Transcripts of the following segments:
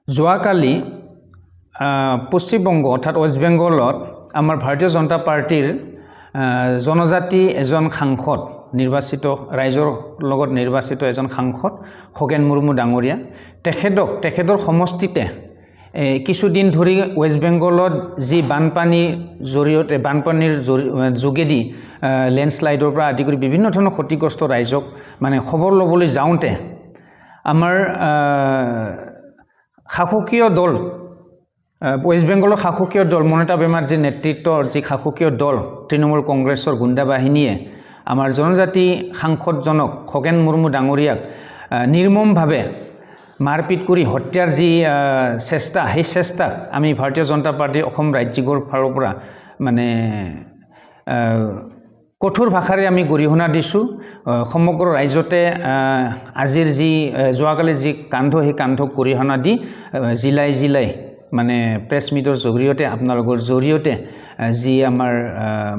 যোৱাকালি পশ্চিমবংগ অৰ্থাৎ ৱেষ্ট বেংগলত আমাৰ ভাৰতীয় জনতা পাৰ্টিৰ জনজাতি এজন সাংসদ নিৰ্বাচিত ৰাইজৰ লগত নিৰ্বাচিত এজন সাংসদ খগেন মুৰ্মু ডাঙৰীয়া তেখেতৰ সমষ্টিতে কিছুদিন ধৰি ৱেষ্ট বেংগলত যি বানপানীৰ যোগেদি লেণ্ডশ্লাইডৰ পৰা আদি কৰি বিভিন্ন ধৰণৰ ক্ষতিগ্ৰস্ত ৰাইজক মানে খবৰ ল'বলৈ যাওঁতে আমাৰ শাসকীয় দল ৱেষ্ট বেংগলৰ শাসকীয় দল মমতা বেনাৰ্জীৰ নেতৃত্বৰ যি শাসকীয় দল তৃণমূল কংগ্ৰেছৰ গুণ্ডা বাহিনীয়ে আমাৰ জনজাতি সাংসদজনক খগেন মুৰ্মু ডাঙৰীয়াক নিৰ্মমভাৱে মাৰপিট কৰি হত্যাৰ যি চেষ্টা সেই চেষ্টাক আমি ভাৰতীয় জনতা পাৰ্টি অসম ৰাজ্যিকৰ ফালৰ পৰা মানে কঠোৰ ভাষাৰে আমি গৰিহণা দিছোঁ সমগ্ৰ ৰাজ্যতে আজিৰ যি যোৱাকালি যি কাণ্ড সেই কাণ্ডক গৰিহণা দি জিলাই মানে প্ৰেছ মিটৰ জৰিয়তে আপোনালোকৰ জৰিয়তে যি আমাৰ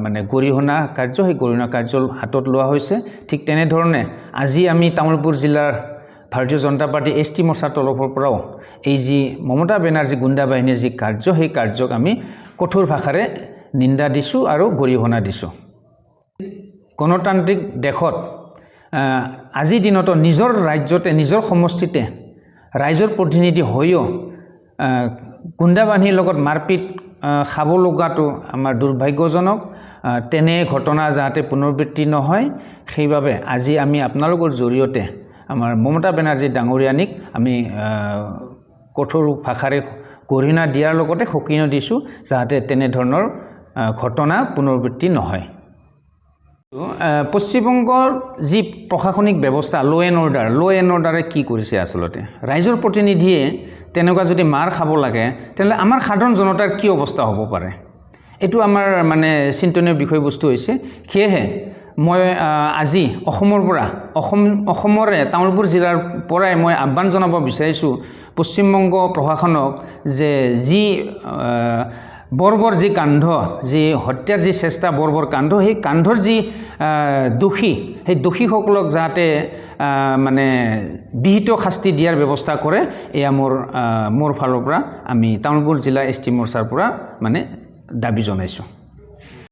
মানে গৰিহণা কাৰ্য সেই গৰিহণা কাৰ্য হাতত লোৱা হৈছে ঠিক তেনেধৰণে আজি আমি তামুলপুৰ জিলাৰ ভাৰতীয় জনতা পাৰ্টি এছটি মৰ্চাৰ তৰফৰ পৰাও এই যি মমতা বেনাৰ্জী গুণ্ডা বাহিনীৰ যি কাৰ্য সেই কাৰ্যক আমি কঠোৰ ভাষাৰে নিন্দা দিছোঁ আৰু গৰিহণা দিছোঁ গণতান্ত্ৰিক দেশত আজিৰ দিনতো নিজৰ ৰাজ্যতে নিজৰ সমষ্টিতে ৰাইজৰ প্ৰতিনিধি হৈও গুণ্ডা বাহিনীৰ লগত মাৰপিট খাব লগাটো আমাৰ দুৰ্ভাগ্যজনক তেনে ঘটনা যাতে পুনৰাবৃত্তি নহয় সেইবাবে আজি আমি আপোনালোকৰ জৰিয়তে আমাৰ মমতা বেনাৰ্জী ডাঙৰীয়ানীক আমি কঠোৰ ভাষাৰে গৰিহণা দিয়াৰ লগতে সকিয়নি দিছোঁ যাতে তেনেধৰণৰ ঘটনা পুনৰাবৃত্তি নহয় পশ্চিমবংগৰ যি প্ৰশাসনিক ব্যৱস্থা ল' এণ্ড অৰ্ডাৰে কি কৰিছে আচলতে ৰাইজৰ প্ৰতিনিধিয়ে তেনেকুৱা যদি মাৰ খাব লাগে তেনেহ'লে আমাৰ সাধাৰণ জনতাৰ কি অৱস্থা হ'ব পাৰে এইটো আমাৰ মানে চিন্তনীয় বিষয়বস্তু হৈছে সেয়েহে মই আজি অসমৰে তামুলপুৰ জিলাৰ পৰাই মই আহ্বান জনাব বিচাৰিছোঁ পশ্চিমবংগ প্ৰশাসনক যে যি বৰ্বৰ যি কাণ্ড যি হত্যাৰ যি চেষ্টা বৰ্বৰ কাণ্ড সেই কাণ্ডৰ যি দোষী সেই দোষীসকলক যাতে মানে বিহিত শাস্তি দিয়াৰ ব্যৱস্থা কৰে এয়া মোৰ ফালৰ পৰা আমি তামুলপুৰ জিলা এছটি মৰ্চাৰ পৰা মানে দাবী জনাইছোঁ